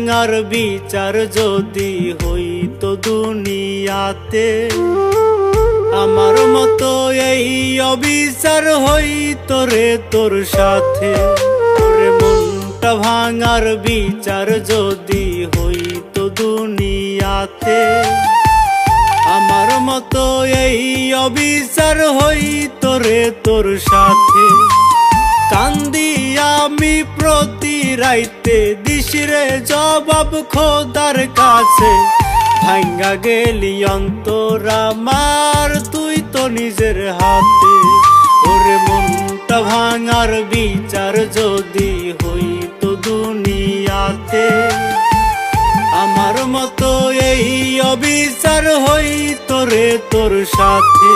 ভাঙার বিচার যদি হইতো দুনিয়াতে, আমার মতো এই অবিচার হইতো রে তোর সাথে। ওরে মনটা ভাঙার বিচার যদি হইতো দুনিয়াতে, আমার মতো এই অবিচার হইতো রে তোর সাথে। কান্দি আমি প্রতি রাইতে, দিশরে জবাব খোদার কাছে। ভাঙ্গা গেলি অন্তর আমার, তুই তো নিজের হাতে। ওরে মনটা ভাঙার বিচার যদি হইতো দুনিয়াতে, আমার মতো এই অবিচার হইতো রে তোর সাথে।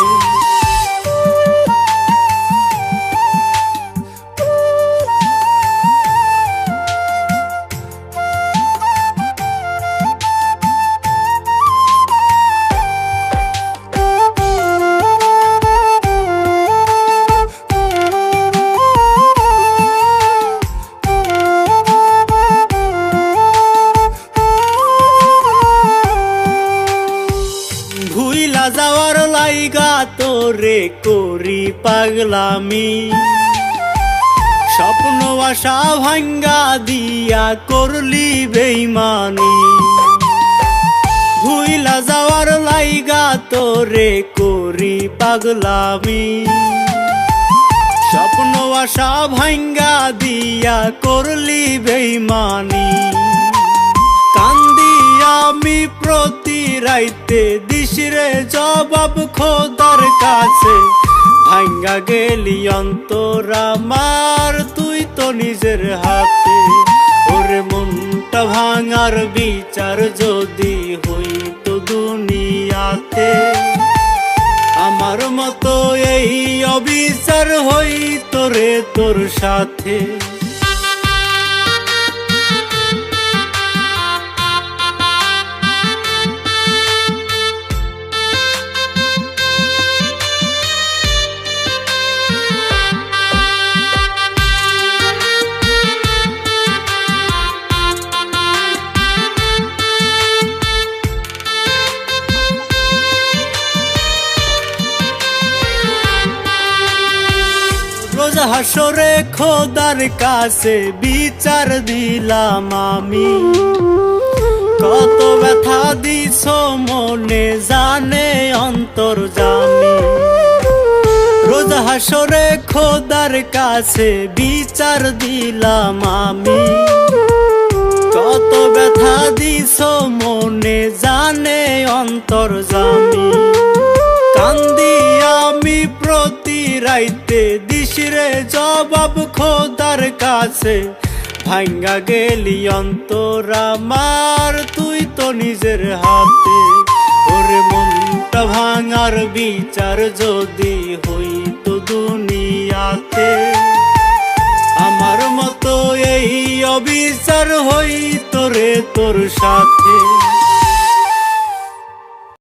ভুইলা যাওয়ার লাইগা তোরে করি পাগলামি, স্বপ্ন আশা ভাঙ্গা দিয়া করলি বেইমানি। ভুইলা যাওয়ার লাইগা তোরে করি পাগলামি, স্বপ্ন আশা ভাঙ্গা দিয়া করলি বেইমানি। কান্দি আমি প্রতি রাইতে, দিশরে জবাব খোদার কাছে। ভাঙ্গা গেলি অন্তর আমার, তুই তো নিজের হাতে। ওরে মনটা ভাঙার বিচার যদি হইতো দুনিয়াতে, আমার মতো এই অবিচার হইতো রে তোর সাথে। রোজ হাসরে খোদার কাছে বিচার দিলাম আমি, কত ব্যথা দিছ মনে জানে অন্তর্যামী। রোজ হাসরে খোদার কাছে বিচার দিলাম আমি, কত ব্যথা দিছ মনে জানে অন্তর্যামী। কান্দি আমি প্রতি রাইতে, দিশরে জবাব খোদার কাছে। ভাঙ্গা গেলি অন্তর আমার, তুই তো নিজের হাতে। ওরে মনটা ভাঙার বিচার যদি হইতো দুনিয়াতে, আমার মতো এই অবিচার হইতো রে তোর সাথে।